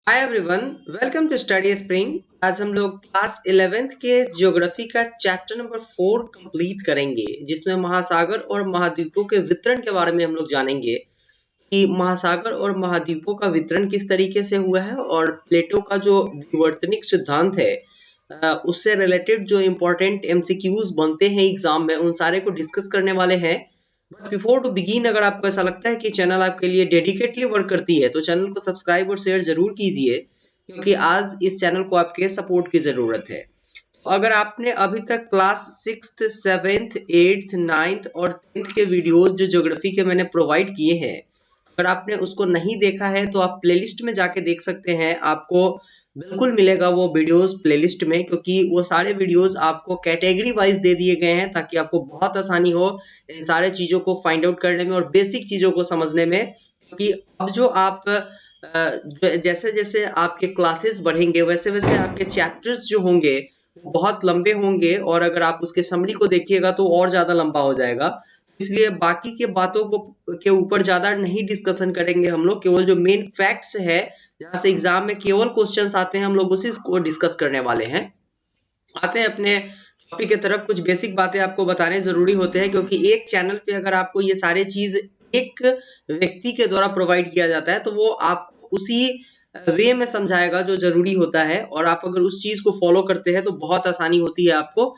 Hi everyone, welcome to study spring. आज हम लोग क्लास 11th के ज्योग्राफी का चैप्टर नंबर 4 कंप्लीट करेंगे, जिसमें महासागर और महाद्वीपों के वितरण के बारे में हम लोग जानेंगे कि महासागर और महाद्वीपों का वितरण किस तरीके से हुआ है और प्लेटो का जो विवर्तनिक सिद्धांत है उससे रिलेटेड जो इम्पोर्टेंट एमसीक्यूज बनते हैं एग्जाम में, उन सारे को डिस्कस करने वाले हैं। बट बिफोर टू बिगिन, अगर आपको ऐसा लगता है कि चैनल आपके लिए डेडिकेटली वर्क करती है तो चैनल को सब्सक्राइब और शेयर जरूर कीजिए, क्योंकि आज इस चैनल को आपके सपोर्ट की जरूरत है। तो अगर आपने अभी तक class 6th 7th 8th 9th और 10th के वीडियोस जो ज्योग्राफी के मैंने प्रोवाइड किए हैं, अगर आपने उसको नहीं देखा है तो आप प्लेलिस्ट में जाके देख सकते हैं। आपको बिल्कुल मिलेगा वो वीडियोस प्लेलिस्ट में, क्योंकि वो सारे वीडियोस आपको कैटेगरी वाइज दे दिए गए हैं ताकि आपको बहुत आसानी हो इन सारे चीजों को फाइंड आउट करने में और बेसिक चीजों को समझने में। क्योंकि अब जो आप जैसे जैसे आपके क्लासेस बढ़ेंगे वैसे वैसे आपके चैप्टर्स जो होंगे वो बहुत लंबे होंगे, और अगर आप उसके समरी को देखिएगा तो और ज्यादा लंबा हो जाएगा। इसलिए बाकी के बातों को के ऊपर ज्यादा नहीं डिस्कशन करेंगे हम लोग, केवल जो मेन फैक्ट्स है जहाँ से एग्जाम में केवल क्वेश्चंस आते हैं हम लोग उसी को डिस्कस करने वाले हैं। आते हैं अपने टॉपिक की तरफ। कुछ बेसिक बातें आपको बताने जरूरी होते हैं, क्योंकि एक चैनल पे अगर आपको ये सारे चीज एक व्यक्ति के द्वारा प्रोवाइड किया जाता है तो वो आपको उसी वे में समझाएगा जो जरूरी होता है, और आप अगर उस चीज को फॉलो करते हैं तो बहुत आसानी होती है आपको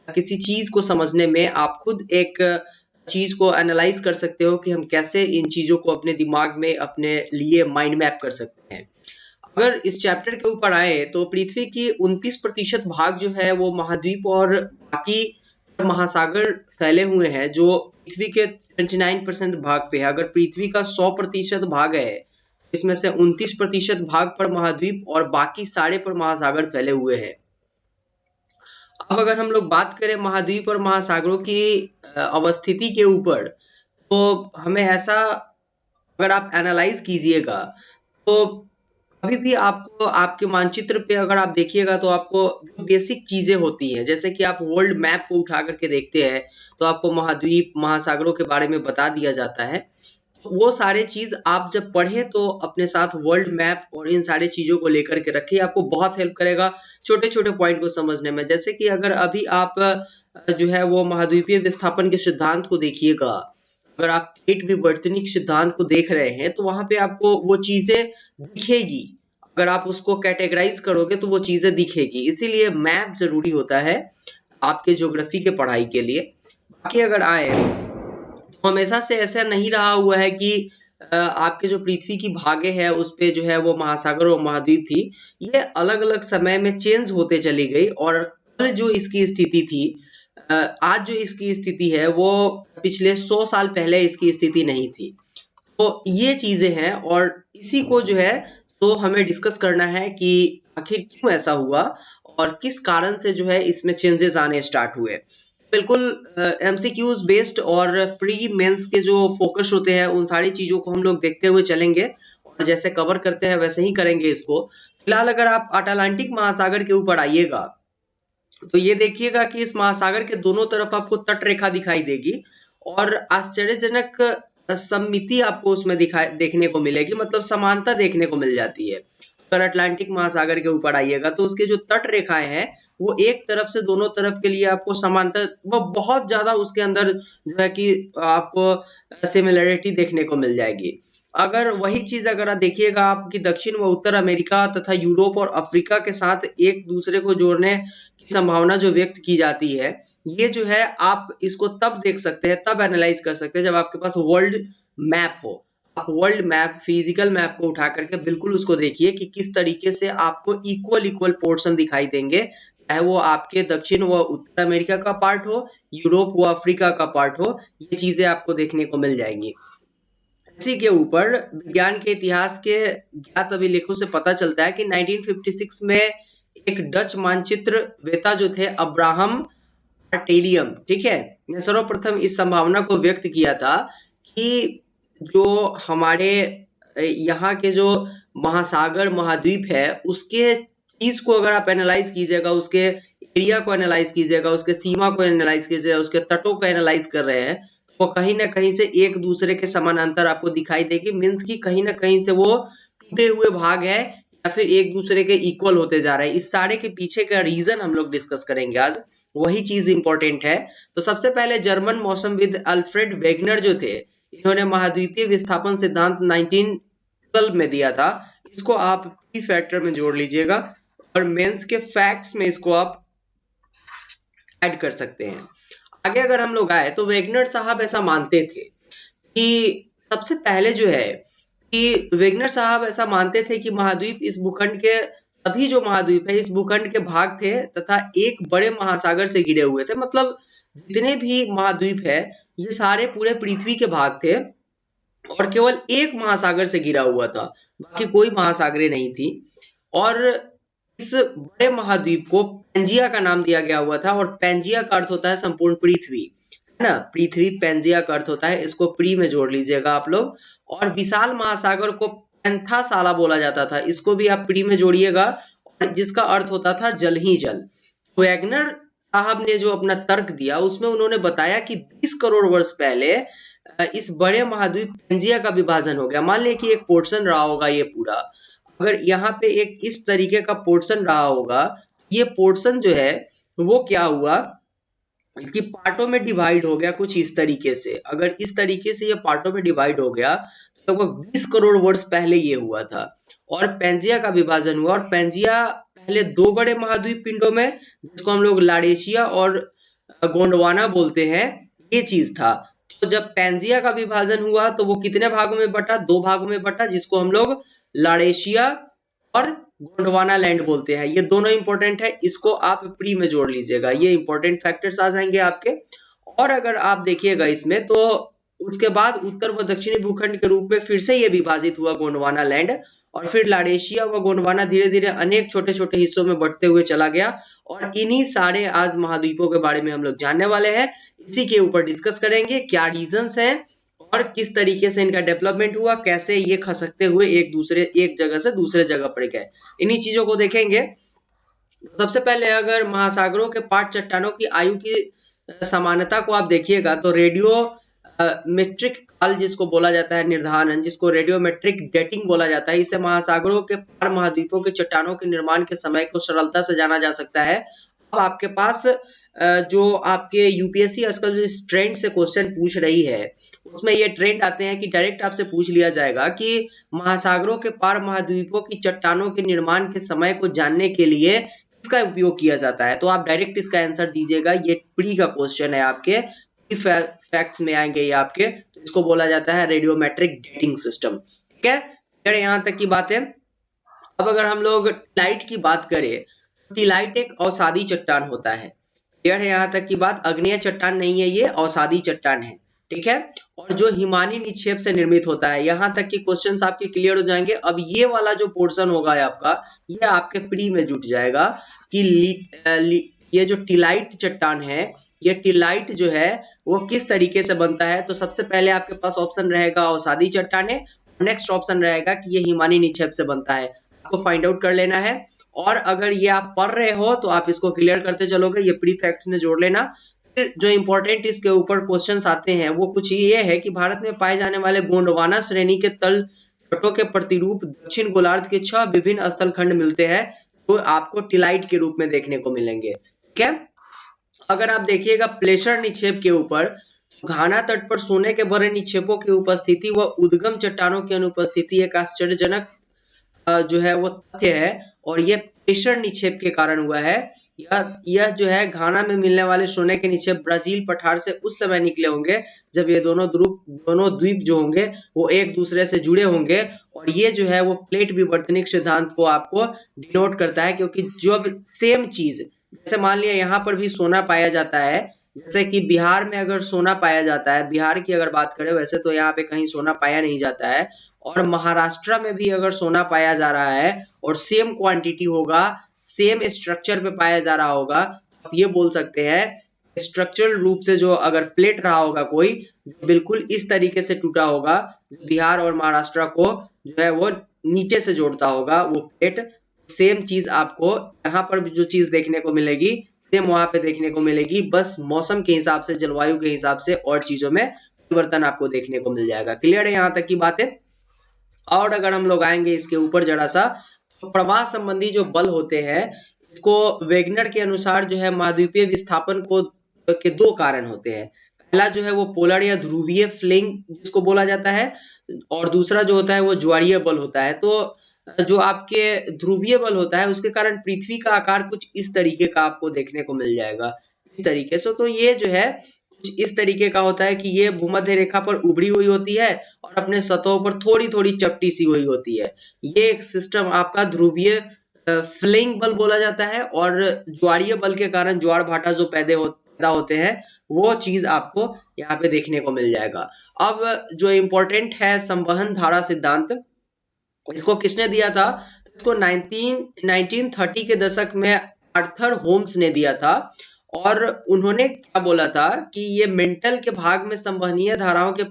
किसी चीज को समझने में। आप खुद एक चीज को एनालाइज कर सकते हो कि हम कैसे इन चीजों को अपने दिमाग में अपने लिए माइंड मैप कर सकते हैं। अगर इस चैप्टर के ऊपर आए तो पृथ्वी की 29% भाग जो है वो महाद्वीप और बाकी महासागर फैले हुए हैं, जो पृथ्वी के 29% भाग पे है। अगर पृथ्वी का 100% भाग है तो इसमें से 29% भाग पर महाद्वीप और बाकी सारे पर महासागर फैले हुए हैं। अब अगर हम लोग बात करें महाद्वीप और महासागरों की अवस्थिति के ऊपर, तो हमें ऐसा, अगर आप एनालाइज कीजिएगा तो अभी भी आपको आपके मानचित्र पे अगर आप देखिएगा तो आपको जो बेसिक चीजें होती हैं, जैसे कि आप वर्ल्ड मैप को उठा करके देखते हैं तो आपको महाद्वीप महासागरों के बारे में बता दिया जाता है। वो सारे चीज आप जब पढ़े तो अपने साथ वर्ल्ड मैप और इन सारी चीजों को लेकर के रखिए, आपको बहुत हेल्प करेगा छोटे छोटे पॉइंट को समझने में। जैसे कि अगर अभी आप जो है वो महाद्वीपीय विस्थापन के सिद्धांत को देखिएगा, अगर आप प्लेट विवर्तनिक सिद्धांत को देख रहे हैं तो वहां पे आपको वो चीजें दिखेगी। अगर आप उसको कैटेगराइज करोगे तो वो चीजें दिखेगी, इसीलिए मैप जरूरी होता है आपके ज्योग्राफी के पढ़ाई के लिए। बाकी अगर आए तो हमेशा से ऐसा नहीं रहा हुआ है कि आपके जो पृथ्वी की भागे है उस पे जो है वो महासागर और महाद्वीप थी। ये अलग अलग समय में चेंज होते चली गई, और कल जो इसकी स्थिति थी, आज जो इसकी स्थिति है वो पिछले 100 साल पहले इसकी स्थिति नहीं थी। तो ये चीजें हैं, और इसी को जो है तो हमें डिस्कस करना है कि आखिर क्यों ऐसा हुआ और किस कारण से जो है इसमें चेंजेस आने स्टार्ट हुए। बिल्कुल एमसीक्यूज बेस्ड और प्री मेंस के जो फोकस होते हैं उन सारी चीजों को हम लोग देखते हुए चलेंगे, और जैसे कवर करते हैं वैसे ही करेंगे इसको। फिलहाल अगर आप अटलांटिक महासागर के ऊपर आइएगा तो ये देखिएगा कि इस महासागर के दोनों तरफ आपको तट रेखा दिखाई देगी, और आश्चर्यजनक सममिति आपको उसमें देखने को मिलेगी, मतलब समानता देखने को मिल जाती है। अगर अटलांटिक महासागर के ऊपर आइएगा तो उसके जो तट रेखाएं हैं वो एक तरफ से दोनों तरफ के लिए आपको समानता, वो बहुत ज्यादा उसके अंदर जो है कि आपको सिमिलरिटी देखने को मिल जाएगी। अगर वही चीज अगर आप देखिएगा आपकी दक्षिण व उत्तर अमेरिका तथा यूरोप और अफ्रीका के साथ एक दूसरे को जोड़ने की संभावना जो व्यक्त की जाती है, ये जो है आप इसको तब देख सकते हैं, तब एनालाइज कर सकते हैं जब आपके पास वर्ल्ड मैप हो। आप वर्ल्ड मैप, फिजिकल मैप को उठा करके बिल्कुल उसको देखिए कि किस तरीके से आपको इक्वल इक्वल पोर्शन दिखाई देंगे, चाहे वो आपके दक्षिण व उत्तर अमेरिका का पार्ट हो, यूरोप व अफ्रीका का पार्ट हो, ये चीजें आपको देखने को मिल जाएंगी। इसी के ऊपर विज्ञान के इतिहास के ज्ञात अभिलेखों से पता चलता है कि 1956 में एक डच मानचित्र वेता जो थे अब्राहम आर्टेलियम, ठीक है, ने सर्वप्रथम इस संभावना को व्यक्त किया था कि जो हमारे यहाँ के जो महासागर महाद्वीप है उसके चीज को अगर आप एनालाइज कीजिएगा, उसके एरिया को एनालाइज कीजिएगा, उसके सीमा को एनालाइज कीजिएगा, उसके तटों को एनालाइज कर रहे हैं तो कहीं ना कहीं से एक दूसरे के समानांतर आपको दिखाई देगी। मीन्स की कहीं ना कहीं से वो टूटे हुए भाग है या फिर एक दूसरे के इक्वल होते जा रहे हैं, इस सारे के पीछे का रीजन हम लोग डिस्कस करेंगे आज, वही चीज इंपॉर्टेंट है। तो सबसे पहले जर्मन मौसमविद अल्फ्रेड वेगनर जो थे, इन्होंने महाद्वीपीय विस्थापन सिद्धांत 1912 में दिया था। इसको आप प्री फैक्टर में जोड़ लीजिएगा और मेंस के फैक्ट्स में इसको आप ऐड कर सकते हैं। आगे अगर हम लोग आए तो वेगनर साहब ऐसा मानते थे कि सबसे पहले जो है कि वेगनर साहब ऐसा मानते थे कि महाद्वीप इस भूखंड के सभी जो महाद्वीप है इस भूखंड के भाग थे तथा एक बड़े महासागर से घिरे हुए थे। मतलब जितने भी महाद्वीप है ये सारे पूरे पृथ्वी के भाग थे और केवल एक महासागर से घिरा हुआ था, बाकी कोई महासागरें नहीं थी। और इस बड़े महाद्वीप को पेंजिया का नाम दिया गया हुआ था और पेंजिया का अर्थ होता है संपूर्ण पृथ्वी, है ना। पृथ्वी पेंजिया का अर्थ होता है, इसको प्री में जोड़ लीजिएगा आप लोग। और विशाल महासागर को पैंथासाला बोला जाता था, इसको भी आप प्री में जोड़िएगा और जिसका अर्थ होता था जल ही जल। वेगनर साहब ने जो अपना तर्क दिया उसमें उन्होंने बताया कि 20 करोड़ वर्ष पहले इस बड़े महाद्वीप पेंजिया का विभाजन हो गया। मान लिया कि एक पोर्शन रहा होगा ये पूरा, अगर यहाँ पे एक इस तरीके का पोर्शन रहा होगा, ये पोर्शन जो है वो क्या हुआ कि पार्टों में डिवाइड हो गया कुछ इस तरीके से। अगर इस तरीके से ये पार्टों में डिवाइड हो गया तो लगभग 20 करोड़ वर्ष पहले ये हुआ था और पेंजिया का विभाजन हुआ। और पेंजिया पहले दो बड़े महाद्वीप पिंडों में, जिसको हम लोग लाडेशिया और गोंडवाना बोलते हैं, ये चीज था। तो जब पेंजिया का विभाजन हुआ तो वो कितने भागों में बटा? दो भागों में बटा, जिसको हम लोग लाडेशिया और गोंडवाना लैंड बोलते हैं। ये दोनों इंपॉर्टेंट है, इसको आप प्री में जोड़ लीजिएगा, ये इंपॉर्टेंट फैक्टर्स आ जाएंगे आपके। और अगर आप देखिएगा इसमें तो उसके बाद उत्तर व दक्षिणी भूखंड के रूप में फिर से ये विभाजित हुआ गोंडवाना लैंड, और फिर लाडेशिया व गोंडवाना धीरे धीरे अनेक छोटे छोटे हिस्सों में बढ़ते हुए चला गया। और इन्हीं सारे आज महाद्वीपों के बारे में हम लोग जानने वाले हैं, इसी के ऊपर डिस्कस करेंगे क्या रीजंस हैं और किस तरीके से इनका डेवलपमेंट हुआ, कैसे ये खसकते हुए एक जगह से दूसरे जगह पर गए, इन्हीं चीजों को देखेंगे। सबसे पहले अगर महासागरों के पाट चट्टानों की आयु की समानता को आप देखिएगा तो रेडियो मेट्रिक काल जिसको बोला जाता है, निर्धारण जिसको रेडियोमेट्रिक डेटिंग बोला जाता है, इसे महासागरों के पार महाद्वीपों के चट्टानों के निर्माण के समय को सरलता से जाना जा सकता है। अब आपके पास जो आपके यूपीएससी आजकल जो इस ट्रेंड से क्वेश्चन पूछ रही है उसमें ये ट्रेंड आते हैं कि डायरेक्ट आपसे पूछ लिया जाएगा कि महासागरों के पार महाद्वीपों की चट्टानों के निर्माण के समय को जानने के लिए किसका उपयोग किया जाता है। तो आप डायरेक्ट इसका आंसर दीजिएगा, ये प्री का क्वेश्चन है, आपके फैक्ट्स में आएंगे ये आपके। तो इसको बोला जाता है रेडियोमेट्रिक डेटिंग सिस्टम, ठीक है। यहाँ तक की बात है। अब अगर हम लोग टिलाइट की बात करें, टिलाइट एक अवसादी चट्टान होता है, क्लियर है यहाँ तक की बात। अग्नेय चट्टान नहीं है, ये अवसादी चट्टान है, ठीक है। और जो हिमानी निक्षेप से निर्मित होता है, यहाँ तक की क्वेश्चंस आपके क्लियर हो जाएंगे। अब ये वाला जो पोर्शन होगा आपका, ये आपके प्री में जुट जाएगा कि ये जो टिलाइट चट्टान है, ये टिलाइट जो है वो किस तरीके से बनता है। तो सबसे पहले आपके पास ऑप्शन रहेगा अवसादी चट्टाने, नेक्स्ट ऑप्शन रहेगा कि ये हिमानी निक्षेप से बनता है, आपको फाइंड आउट कर लेना है। और अगर ये आप पढ़ रहे हो तो आप इसको क्लियर करते चलोगे, ये प्री फैक्ट्स में जोड़ लेना। फिर जो इंपॉर्टेंट इसके ऊपर क्वेश्चंस आते हैं वो कुछ ये है कि भारत में पाए जाने वाले गोंडवाना श्रेणी के तल तटों के प्रतिरूप दक्षिण गोलार्ध के 6 विभिन्न स्थल खंड मिलते हैं, तो आपको टिलाइट के रूप में देखने को मिलेंगे, ठीक है। अगर आप देखिएगा प्लेसर निक्षेप के ऊपर, घाना तट पर सोने के बड़े निक्षेपों की उपस्थिति व उद्गम चट्टानों की अनुपस्थिति एक आश्चर्यजनक जो है वो तथ्य है, और ये प्लेसर निक्षेप के कारण हुआ है। यह जो है घाना में मिलने वाले सोने के निक्षेप ब्राजील पठार से उस समय निकले होंगे जब ये दोनों द्वीप जो होंगे वो एक दूसरे से जुड़े होंगे, और ये जो है वो प्लेट विवर्तनिक सिद्धांत को आपको डिनोट करता है। क्योंकि जब सेम चीज, जैसे मान लिया यहाँ पर भी सोना पाया जाता है, जैसे कि बिहार में अगर सोना पाया जाता है, बिहार की अगर बात करें वैसे तो यहाँ पे कहीं सोना पाया नहीं जाता है, और महाराष्ट्र में भी अगर सोना पाया जा रहा है और सेम क्वांटिटी होगा, सेम स्ट्रक्चर पे पाया जा रहा होगा, आप ये बोल सकते हैं स्ट्रक्चरल रूप से जो अगर प्लेट रहा होगा कोई, बिल्कुल इस तरीके से टूटा होगा, बिहार और महाराष्ट्र को जो है वो नीचे से जोड़ता होगा वो प्लेट। सेम चीज आपको यहाँ पर भी जो चीज देखने को मिलेगी सेम वहां पे देखने को मिलेगी, बस मौसम के हिसाब से, जलवायु के हिसाब से और चीजों में परिवर्तन आपको देखने को मिल जाएगा। क्लियर है यहाँ तक की बात है। और अगर हम लोग आएंगे इसके ऊपर जरा सा, तो प्रवाह संबंधी जो बल होते हैं, इसको वेगनर के अनुसार जो है महाद्वीपीय विस्थापन को के दो कारण होते हैं। पहला जो है वो पोलर या ध्रुवीय फ्लिंग जिसको बोला जाता है, और दूसरा जो होता है वो ज्वारीय बल होता है। तो जो आपके ध्रुवीय बल होता है उसके कारण पृथ्वी का आकार कुछ इस तरीके का आपको देखने को मिल जाएगा, इस तरीके से। तो ये जो है कुछ इस तरीके का होता है कि ये भूमध्य रेखा पर उभरी हुई होती है और अपने सतहों पर थोड़ी थोड़ी चपटी सी हुई होती है। ये एक सिस्टम आपका ध्रुवीय फ्लिंग बल बोला जाता है, और ज्वारीय बल के कारण ज्वार भाटा जो पैदा होते हैं वो चीज आपको यहाँ पे देखने को मिल जाएगा। अब जो इम्पोर्टेंट है संवहन धारा सिद्धांत, इसको किसने दिया था? तो इसको 1930 के दशक में आर्थर होम्स ने दिया था, और उन्होंने क्या बोला था कि ये मेंटल के भाग में संवहनीय धाराओं के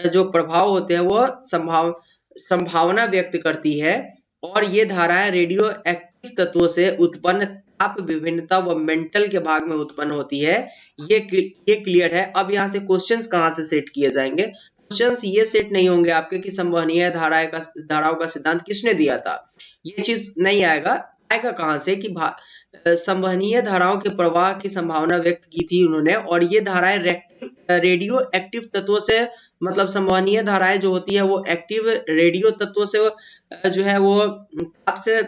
जो प्रभाव होते हैं वो संभावना व्यक्त करती है, और ये धाराएं रेडियो एक्टिव तत्वों से उत्पन्न ताप विभिन्नता व मेंटल के भाग में उत्पन्न होती है। ये क्लियर है। अब यहाँ से क्वेश्चंस कहाँ से सेट किए जाएंगे? क्वेश्चंस ये सेट नहीं होंगे आपके कि संवहनीय धाराओं का सिद्धांत किसने दिया था, ये चीज नहीं आएगा। आएगा कहाँ से कि संवहनीय धाराओं के प्रवाह की संभावना व्यक्त की थी उन्होंने, और ये धाराएं रेडियो एक्टिव तत्वों से, मतलब संवहनीय धाराएं जो होती है वो एक्टिव रेडियो तत्वों से जो है वो आपसे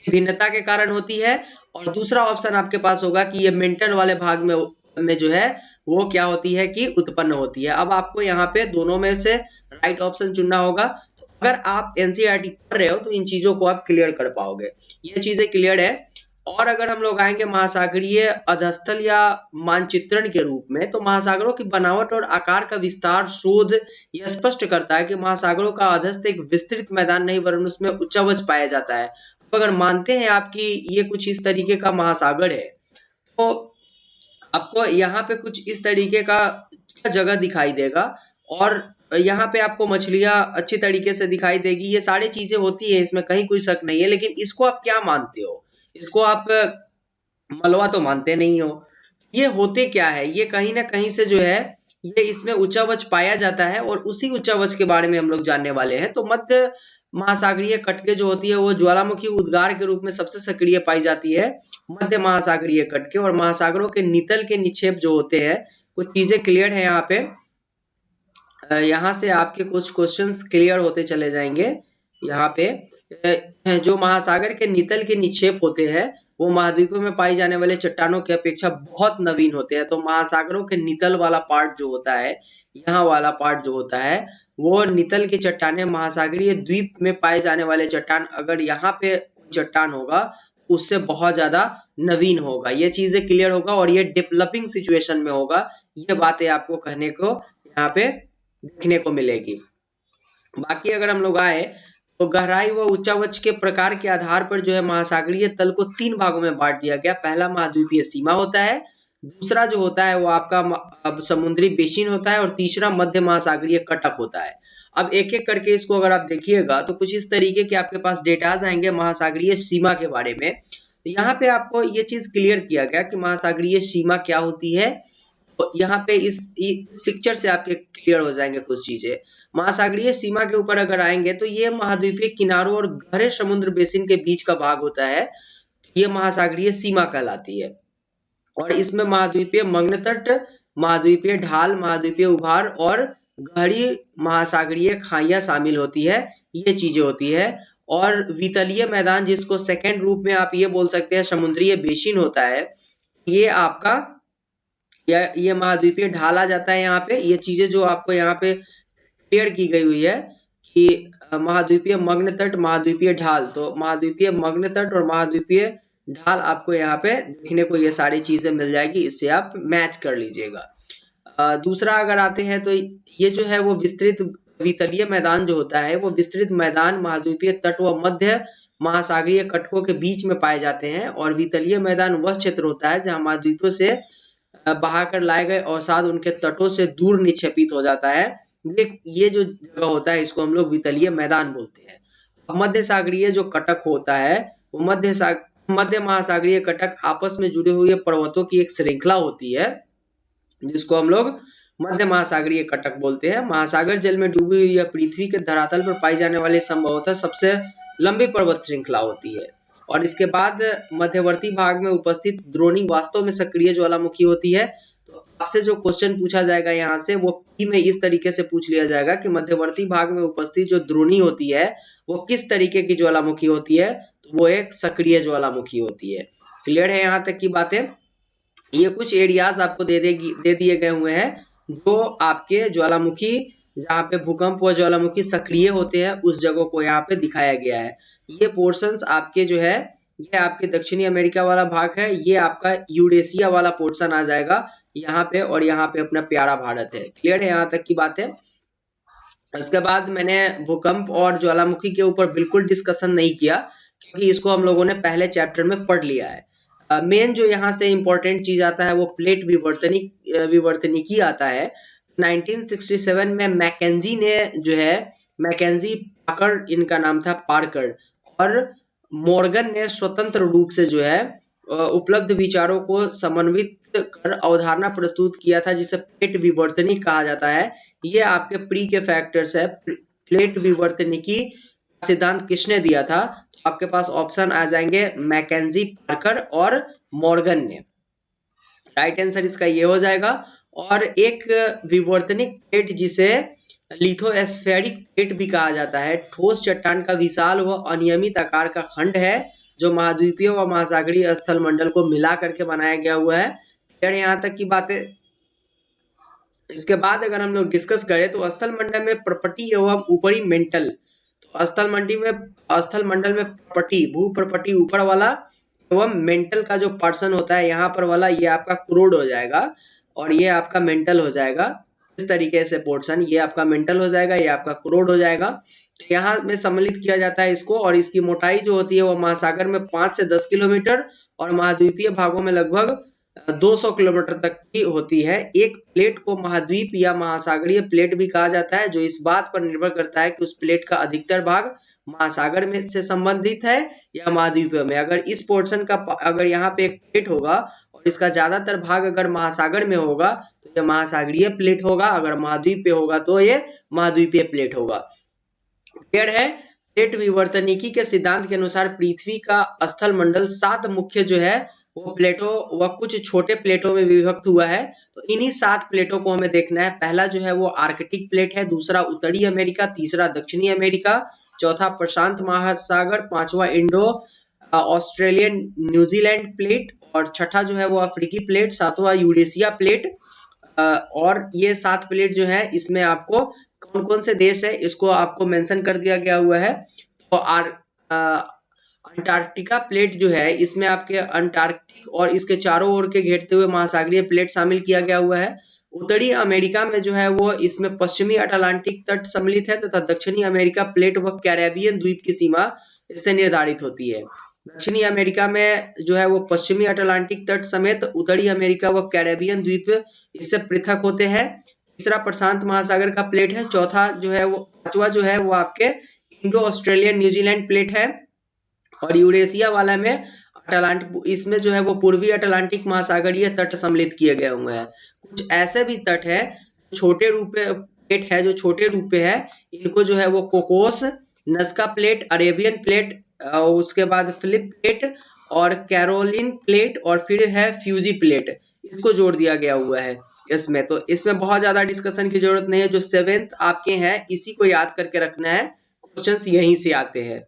भिन्नता के कारण होती है। और दूसरा ऑप्शन आपके पास होगा कि ये मेंटल वाले भाग में जो है वो क्या होती है कि उत्पन्न होती है। अब आपको यहाँ पे दोनों में से राइट ऑप्शन चुनना होगा। तो अगर आप एनसीईआरटी पढ़ रहे हो तो इन चीजों को आप क्लियर कर पाओगे, ये चीजें क्लियर है। और अगर हम लोग आएंगे महासागरीय अधस्थल या मानचित्रण के रूप में, तो महासागरों की बनावट और आकार का विस्तार शोध यह स्पष्ट करता है कि महासागरों का अधस्थ एक विस्तृत मैदान नहीं वरन उसमें उच्चावच पाया जाता है। अगर मानते हैं आपकी ये कुछ इस तरीके का महासागर है, तो आपको यहाँ पे कुछ इस तरीके का जगह दिखाई देगा, और यहाँ पे आपको मछलियां अच्छी तरीके से दिखाई देगी। ये सारी चीजें होती है, इसमें कहीं कोई शक नहीं है। लेकिन इसको आप क्या मानते हो? इसको आप मलबा तो मानते नहीं हो। ये होते क्या है? ये कहीं ना कहीं से जो है ये इसमें उच्चावच पाया जाता है, और उसी उच्चावच के बारे में हम लोग जानने वाले हैं। तो मध्य महासागरीय कटके जो होती है वो ज्वालामुखी उद्गार के रूप में सबसे सक्रिय पाई जाती है, मध्य महासागरीय कटके। और महासागरों के नितल के निक्षेप जो होते हैं, कुछ चीजें क्लियर है यहाँ पे। यहाँ से आपके कुछ क्वेश्चंस क्लियर होते चले जाएंगे। यहाँ पे जो महासागर के नितल के निक्षेप होते हैं वो महाद्वीपों में पाई जाने वाले चट्टानों की अपेक्षा बहुत नवीन होते हैं। तो महासागरों के नितल वाला पार्ट जो होता है, यहाँ वाला पार्ट जो होता है, वो नितल की चट्टानें महासागरीय द्वीप में पाए जाने वाले चट्टान, अगर यहाँ पे चट्टान होगा उससे बहुत ज्यादा नवीन होगा। ये चीजें क्लियर होगा, और ये डेवलपिंग सिचुएशन में होगा। ये बातें आपको कहने को यहाँ पे देखने को मिलेगी। बाकी अगर हम लोग आए तो गहराई व उच्चावच के प्रकार के आधार पर जो है महासागरीय तल को 3 भागों में बांट दिया गया। पहला महाद्वीपीय सीमा होता है, दूसरा जो होता है वो आपका समुद्री बेसिन होता है, और तीसरा मध्य महासागरीय कटक होता है। अब एक एक करके इसको अगर आप देखिएगा तो कुछ इस तरीके के आपके पास डेटाज आएंगे महासागरीय सीमा के बारे में। तो यहाँ पे आपको ये चीज क्लियर किया गया कि महासागरीय सीमा क्या होती है। तो यहाँ पे इस पिक्चर से आपके क्लियर हो जाएंगे कुछ चीजें। महासागरीय सीमा के ऊपर अगर आएंगे तो ये महाद्वीपीय किनारों और गहरे समुद्र बेसिन के बीच का भाग होता है, ये महासागरीय सीमा कहलाती है। और इसमें महाद्वीपीय मग्न तट, महाद्वीपीय ढाल, महाद्वीपीय उभार और गहरी महासागरीय खाइयां शामिल होती है, ये चीजें होती है। और वितलीय मैदान, जिसको सेकेंड रूप में आप ये बोल सकते हैं समुद्रीय बेसिन होता है, ये आपका ये महाद्वीपीय ढाल आ जाता है यहाँ पे। ये चीजें जो आपको यहाँ पे क्लियर की गई हुई है कि महाद्वीपीय मग्न तट, महाद्वीपीय ढाल, तो महाद्वीपीय मग्न तट और महाद्वीपीय ढाल आपको यहाँ पे देखने को ये सारी चीजें मिल जाएगी, इससे आप मैच कर लीजिएगा। दूसरा अगर आते हैं तो ये जो है वो विस्तृत वितलीय मैदान जो होता है, वो विस्तृत मैदान महाद्वीपीय तट व मध्य महासागरीय कटकों के बीच में पाए जाते हैं। और वितलीय मैदान वह क्षेत्र होता है जहाँ महाद्वीपों से बहाकर लाए गए अवसाद उनके तटों से दूर निक्षेपित हो जाता है। ये जो जगह होता है इसको हम लोग वितलीय मैदान बोलते हैं। मध्य सागरीय जो कटक होता है वो मध्य महासागरीय कटक आपस में जुड़े हुए पर्वतों की एक श्रृंखला होती है, जिसको हम लोग मध्य महासागरीय कटक बोलते हैं। महासागर जल में डूबी हुई यह पृथ्वी के धरातल पर पाई जाने वाली संभवतः सबसे लंबी पर्वत श्रृंखला होती है। और इसके बाद मध्यवर्ती भाग में उपस्थित द्रोणी वास्तव में सक्रिय ज्वालामुखी होती है। तो आपसे जो क्वेश्चन पूछा जाएगा यहाँ से वो पी में इस तरीके से पूछ लिया जाएगा कि मध्यवर्ती भाग में उपस्थित जो द्रोणी होती है वो किस तरीके की ज्वालामुखी होती है, तो वो एक सक्रिय ज्वालामुखी होती है। क्लियर है यहाँ तक की बातें? ये कुछ एरियाज आपको दे दिए गए हुए हैं जो आपके ज्वालामुखी जहाँ पे भूकंप व ज्वालामुखी सक्रिय होते हैं उस जगह को यहाँ पे दिखाया गया है। ये पोर्शंस आपके जो है ये आपके दक्षिणी अमेरिका वाला भाग है, ये आपका यूरेशिया वाला पोर्शन आ जाएगा यहाँ पे, और यहाँ पे अपना प्यारा भारत है। क्लियर है यहाँ तक की बात है? इसके बाद मैंने भूकंप और ज्वालामुखी के ऊपर बिल्कुल डिस्कशन नहीं किया क्योंकि इसको हम लोगों ने पहले चैप्टर में पढ़ लिया है। मेन जो यहाँ से इंपॉर्टेंट चीज आता है वो प्लेट विवर्तनिकी आता है। 1967 में मैकेंजी ने जो है मैकेंजी पार्कर इनका नाम था पार्कर, और मॉर्गन ने स्वतंत्र रूप से जो है उपलब्ध विचारों को समन्वित कर अवधारणा प्रस्तुत किया था जिसे प्लेट विवर्तनिक कहा जाता है। ये आपके प्री के फैक्टर्स है। प्लेट विवर्तनिकी सिद्धांत किसने दिया था? तो आपके पास ऑप्शन आ जाएंगे मैकेंजी, पार्कर और मॉर्गन ने। राइट आंसर इसका ये हो जाएगा। और एक विवर्तनिक प्लेट जिसे लिथोस्फेरिक प्लेट भी कहा जाता है, ठोस चट्टान का विशाल व अनियमित आकार का खंड है जो महाद्वीपीय व महासागरीय स्थल मंडल को मिला करके बनाया गया हुआ है। यहाँ तक की बातें। इसके बाद अगर हम लोग डिस्कस करें तो स्थल मंडल में प्रपटी एवं ऊपरी मेंटल, तो स्थल मंडल में प्रपटी भू प्रपटी ऊपर वाला एवं मेंटल का जो पर्सन होता है यहाँ पर वाला, ये आपका क्रोड हो जाएगा और ये आपका मेंटल हो जाएगा। इस तरीके से पोर्शन ये आपका मेंटल हो जाएगा, ये आपका क्रोड हो जाएगा। तो यहाँ में सम्मिलित किया जाता है इसको, और इसकी मोटाई जो होती है वो महासागर में 5 से 10 किलोमीटर और महाद्वीपीय भागों में लगभग 200 किलोमीटर तक की होती है। एक प्लेट को महाद्वीप या महासागरीय प्लेट भी कहा जाता है, जो इस बात पर निर्भर करता है कि उस प्लेट का अधिकतर भाग महासागर में से संबंधित है या महाद्वीप में। अगर इस पोर्शन का अगर यहाँ पे एक प्लेट होगा और इसका ज्यादातर भाग अगर महासागर में होगा तो ये महासागरीय प्लेट होगा, अगर महाद्वीप पे होगा तो ये महाद्वीपीय प्लेट होगा। क्लियर है? प्लेट विवर्तनिकी के सिद्धांत के अनुसार पृथ्वी का स्थल मंडल 7 मुख्य जो है वो प्लेटों व कुछ छोटे प्लेटों में विभक्त हुआ है। तो इन्हीं 7 प्लेटों को हमें देखना है। पहला जो है वो आर्कटिक प्लेट है, दूसरा उत्तरी अमेरिका, तीसरा दक्षिणी अमेरिका, चौथा प्रशांत महासागर, पांचवा इंडो ऑस्ट्रेलियन न्यूजीलैंड प्लेट, और छठा जो है वो अफ्रीकी प्लेट, सातवां यूरेशिया प्लेट। और ये 7 प्लेट जो है इसमें आपको कौन कौन से देश है इसको आपको मेंशन कर दिया गया हुआ है। तो अंटार्कटिका प्लेट जो है इसमें आपके अंटार्कटिक और इसके चारों ओर के घेरते हुए महासागरीय प्लेट शामिल किया गया हुआ है। उत्तरी अमेरिका में जो है वो इसमें पश्चिमी अटलांटिक तट सम्मिलित है तथा दक्षिणी अमेरिका प्लेट व कैरेबियन द्वीप की सीमा इससे निर्धारित होती है। दक्षिणी अमेरिका में जो है वो पश्चिमी अटलांटिक तट समेत उत्तरी अमेरिका व कैरेबियन द्वीप इससे पृथक होते हैं। तीसरा प्रशांत महासागर का प्लेट है। चौथा जो है वो पांचवा जो है वो आपके इंडो ऑस्ट्रेलियन न्यूजीलैंड प्लेट है। और यूरेशिया वाला में अटलांटिक, इसमें जो है वो पूर्वी अटलांटिक महासागरीय तट सम्मिलित किए गए हुए हैं। कुछ ऐसे भी तट है छोटे रूप प्लेट है जो छोटे रूप पे है, इनको जो है वो कोकोस, नस्का प्लेट, अरेबियन प्लेट, उसके बाद फिलिप प्लेट और कैरोलिन प्लेट, और फिर है फ्यूजी प्लेट, इसको जोड़ दिया गया हुआ है इसमें। तो इसमें बहुत ज्यादा डिस्कशन की जरूरत नहीं है। जो 7th आपके हैं इसी को याद करके रखना है, क्वेश्चंस यहीं से आते हैं।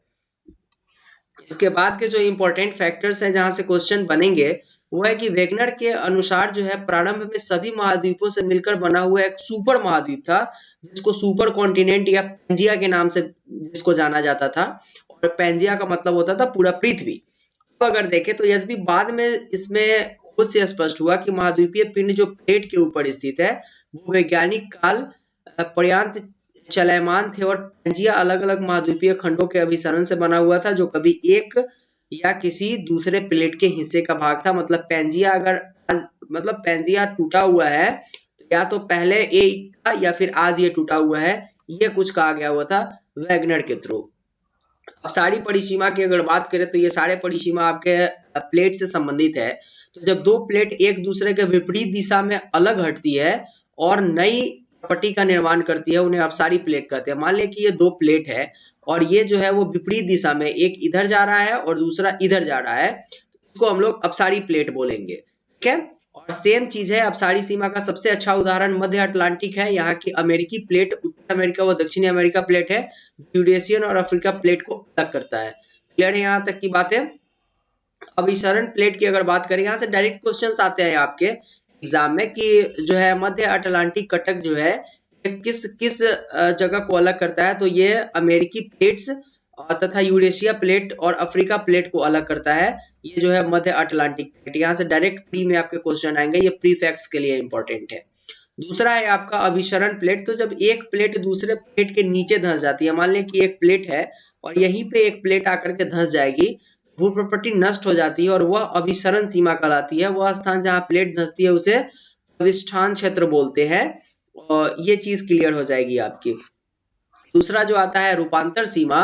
इसके बाद के जो इंपॉर्टेंट फैक्टर्स हैं जहां से क्वेश्चन बनेंगे वो है कि वेगनर के अनुसार जो है प्रारंभ में सभी महाद्वीपों से मिलकर बना हुआ एक सुपर महाद्वीप था जिसको सुपर कॉन्टिनेंट या पेंजिया के नाम से जिसको जाना जाता था, और पेंजिया का मतलब होता था पूरा पृथ्वी। तो अगर देखें तो यद्यपि बाद में इसमें खुद से स्पष्ट हुआ कि महाद्वीपीय पिंड जो प्लेट के ऊपर स्थित है वो वैज्ञानिक काल पर्यंत चलयमान थे, और पेंजिया अलग अलग महाद्वीपीय खंडों के अभिसरण से बना हुआ था जो कभी एक या किसी दूसरे प्लेट के हिस्से का भाग था। मतलब पेंजिया अगर मतलब पेंजिया टूटा हुआ है तो या तो पहले एक था या फिर आज ये टूटा हुआ है, ये कुछ कहा गया हुआ था वैगनर के थ्रू। अब सारी परिसीमा की अगर बात करें तो ये सारे परिसीमा आपके प्लेट से संबंधित है। तो जब 2 प्लेट एक दूसरे के विपरीत दिशा में अलग हटती है और नई प्रॉपर्टी का निर्माण करती है, उन्हें अपसारी प्लेट कहते हैं। मान लें कि ये दो प्लेट है और ये जो है वो विपरीत दिशा में, एक इधर जा रहा है और दूसरा इधर जा रहा है, इसको हम लोग अपसारी प्लेट बोलेंगे। ठीक है, और सेम चीज है, अपसारी सीमा का सबसे अच्छा उदाहरण मध्य अटलांटिक है। यहाँ की अमेरिकी प्लेट उत्तर अमेरिका व दक्षिणी अमेरिका प्लेट है, यूरेशियन और अफ्रीका प्लेट को अलग करता है। क्लियर है यहाँ तक की बातें? अभिसरण प्लेट की अगर बात करें, यहाँ से डायरेक्ट क्वेश्चंस आते हैं आपके एग्जाम में कि जो है मध्य अटलांटिक कटक जो है किस किस जगह को अलग करता है, तो ये अमेरिकी प्लेट्स तथा यूरेशिया प्लेट और अफ्रीका प्लेट को अलग करता है। ये जो है मध्य अटलांटिक प्लेट। यहाँ से डायरेक्ट प्री में आपके क्वेश्चन आएंगे, ये प्री फैक्ट्स के लिए इंपॉर्टेंट है। दूसरा है आपका अभिसरण प्लेट। तो जब एक प्लेट दूसरे प्लेट के नीचे धंस जाती है, मान लें कि एक प्लेट है और यहीं पे एक प्लेट आकर के धंस जाएगी, भू प्रॉपर्टी नष्ट हो जाती है और वह अभिसरण सीमा कहलाती है। वह स्थान जहां प्लेट धंसती है उसे अविष्ठान क्षेत्र बोलते हैं। और ये चीज क्लियर हो जाएगी आपकी। दूसरा जो आता है रूपांतर सीमा,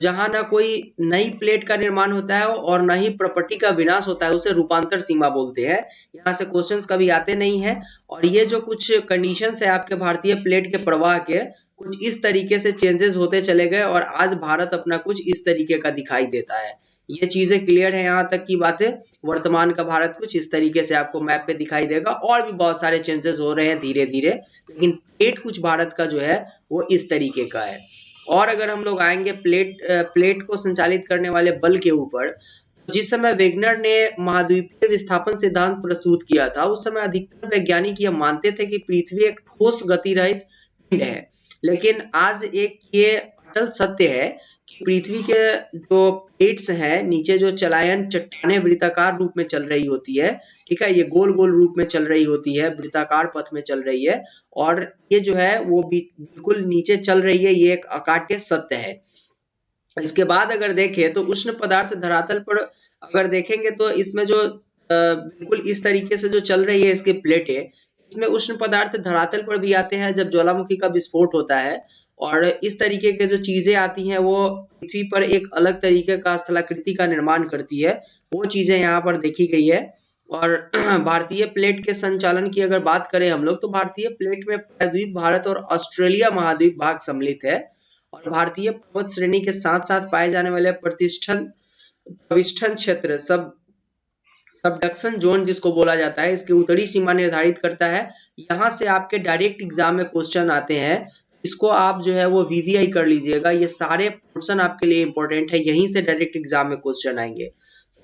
जहां ना कोई नई प्लेट का निर्माण होता है और ना ही प्रॉपर्टी का विनाश होता है, उसे रूपांतर सीमा बोलते हैं। यहाँ से क्वेश्चंस कभी आते नहीं है। और ये जो कुछ कंडीशंस है आपके भारतीय प्लेट के प्रवाह के, कुछ इस तरीके से चेंजेस होते चले गए और आज भारत अपना कुछ इस तरीके का दिखाई देता है। ये चीजें क्लियर है यहाँ तक की बातें। वर्तमान का भारत कुछ इस तरीके से आपको मैप पे दिखाई देगा। और भी बहुत सारे चेंजेस हो रहे हैं धीरे धीरे, लेकिन प्लेट कुछ भारत का जो है वो इस तरीके का है। और अगर हम लोग आएंगे प्लेट को संचालित करने वाले बल के ऊपर, जिस समय वेगनर ने महाद्वीपीय विस्थापन सिद्धांत प्रस्तुत किया था, उस समय अधिकतर वैज्ञानिक यह मानते थे कि पृथ्वी एक ठोस गति रहित पिंड है। लेकिन आज एक ये अटल सत्य है कि पृथ्वी के जो प्लेट्स हैं नीचे, जो चलायन चट्टाने वृत्ताकार रूप में चल रही होती है, ठीक है, ये गोल गोल रूप में चल रही होती है, वृत्ताकार पथ में चल रही है, और ये जो है वो बिल्कुल नीचे चल रही है। ये एक अकाट्य सत्य है। इसके बाद अगर देखें तो उष्ण पदार्थ धरातल पर अगर देखेंगे तो इसमें जो बिल्कुल इस तरीके से जो चल रही है इसकी प्लेटें, इसमें उष्ण पदार्थ धरातल पर भी आते हैं जब ज्वालामुखी का विस्फोट होता है। और इस तरीके के जो चीजें आती हैं वो पृथ्वी पर एक अलग तरीके का स्थलाकृति का निर्माण करती है, वो चीजें यहाँ पर देखी गई है। और भारतीय प्लेट के संचालन की अगर बात करें हम लोग, तो भारतीय प्लेट में प्रायद्वीप भारत और ऑस्ट्रेलिया महाद्वीप भाग सम्मिलित है। और भारतीय पर्वत श्रेणी के साथ साथ पाए जाने वाले प्रविष्ठन क्षेत्र सबडक्शन जोन जिसको बोला जाता है, इसकी उत्तरी सीमा निर्धारित करता है। यहाँ से आपके डायरेक्ट एग्जाम में क्वेश्चन आते हैं, इसको आप जो है वो वीवीआई कर लीजिएगा। ये सारे पोर्शन आपके लिए इंपॉर्टेंट है, यहीं से डायरेक्ट एग्जाम में क्वेश्चन आएंगे।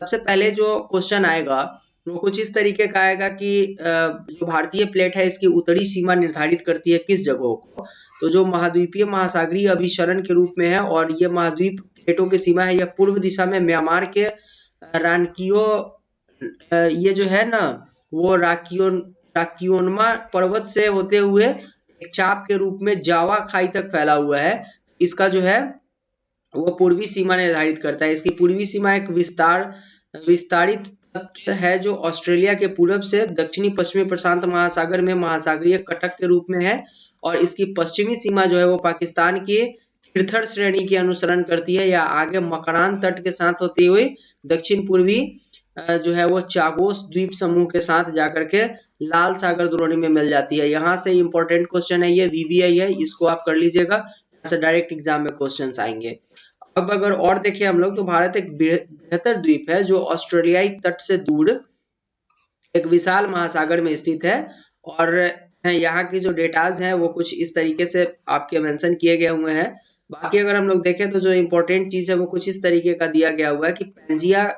सबसे पहले जो क्वेश्चन आएगा वो कुछ इस तरीके का आएगा कि जो भारतीय प्लेट है इसकी उत्तरी सीमा निर्धारित करती है किस जगहों को, तो जो महाद्वीपीय महासागरीय अभिसरण के रूप में है। और ये महाद्वीप प्लेटों की सीमा है, यह पूर्व दिशा में म्यांमार के रानकियो, ये जो है ना वो राकियोनमा पर्वत से होते हुए एक चाप के रूप में जावा खाई तक फैला हुआ है। इसका जो है वो पूर्वी सीमा निर्धारित करता है। इसकी पूर्वी सीमा एक विस्तारित है जो ऑस्ट्रेलिया के पूर्व से दक्षिणी पश्चिमी प्रशांत महासागर में महासागरीय कटक के रूप में है। और इसकी पश्चिमी सीमा जो है वो पाकिस्तान की खिरथर श्रेणी की अनुसरण करती है, या आगे मकरान तट के साथ होती हुई दक्षिण पूर्वी जो है वो चागोस द्वीप समूह के साथ जाकर के लाल सागर द्रोणी में मिल जाती है। यहाँ से इंपॉर्टेंट क्वेश्चन है, ये वीवीआई है, इसको आप कर लीजिएगा, यहाँ से डायरेक्ट एग्जाम में क्वेश्चंस आएंगे। अब अगर और देखें हम लोग, तो भारत एक बृहत्तर द्वीप है जो ऑस्ट्रेलियाई तट से दूर एक विशाल महासागर में स्थित है। और यहाँ की जो डेटाज हैं वो कुछ इस तरीके से आपके मेंशन किए गए हुए हैं। बाकी अगर हम लोग देखें तो जो इम्पोर्टेंट चीज है वो कुछ इस तरीके का दिया गया हुआ है कि पैंजिया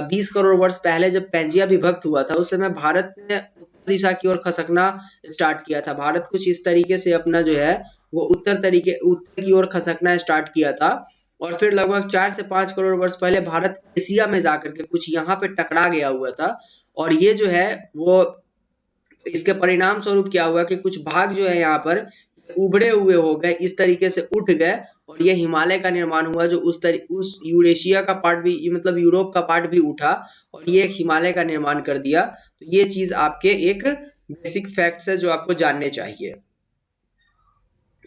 20 करोड़ वर्ष पहले जब पैंजिया विभक्त हुआ था, उस समय भारत ने उत्तर दिशा की ओर खसकना स्टार्ट किया था। भारत कुछ इस तरीके से अपना जो है वो उत्तर की ओर खसकना स्टार्ट किया था। और फिर लगभग 4 से 5 करोड़ वर्ष पहले भारत एशिया में जाकर के कुछ यहाँ पे टकरा गया हुआ था। और ये जो है वो इसके परिणाम स्वरूप क्या हुआ कि कुछ भाग जो है यहाँ पर उभड़े हुए हो गए, इस तरीके से उठ गए, और ये हिमालय का निर्माण हुआ जो उस यूरेशिया का पार्ट भी, मतलब यूरोप का पार्ट भी उठा और ये हिमालय का निर्माण कर दिया। तो ये चीज आपके एक बेसिक फैक्ट्स है जो आपको जानने चाहिए।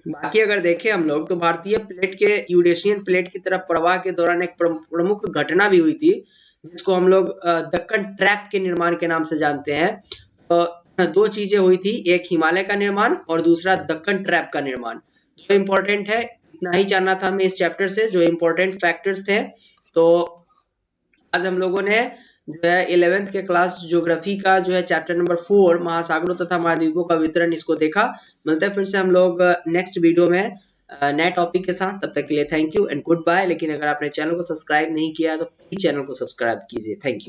बाकी अगर देखें हम लोग, तो भारतीय प्लेट के यूरेशियन प्लेट की तरफ प्रवाह के दौरान एक प्रमुख घटना भी हुई थी, जिसको हम लोग दक्कन ट्रैप के निर्माण के नाम से जानते हैं। तो दो चीजें हुई थी, एक हिमालय का निर्माण और दूसरा दक्कन ट्रैप का निर्माण। जो इम्पोर्टेंट है, इतना ही जानना था हमें इस चैप्टर से, जो इम्पोर्टेंट फैक्टर्स थे। तो आज हम लोगों ने जो है 11th के क्लास ज्योग्राफी का जो है चैप्टर नंबर 4 महासागरों तथा महाद्वीपों का वितरण, इसको देखा। मिलते हैं फिर से हम लोग नेक्स्ट वीडियो में नए टॉपिक के साथ। तब तक के लिए thank you and goodbye. लेकिन अगर आपने चैनल को सब्सक्राइब नहीं किया तो प्लीज चैनल को सब्सक्राइब कीजिए। Thank you.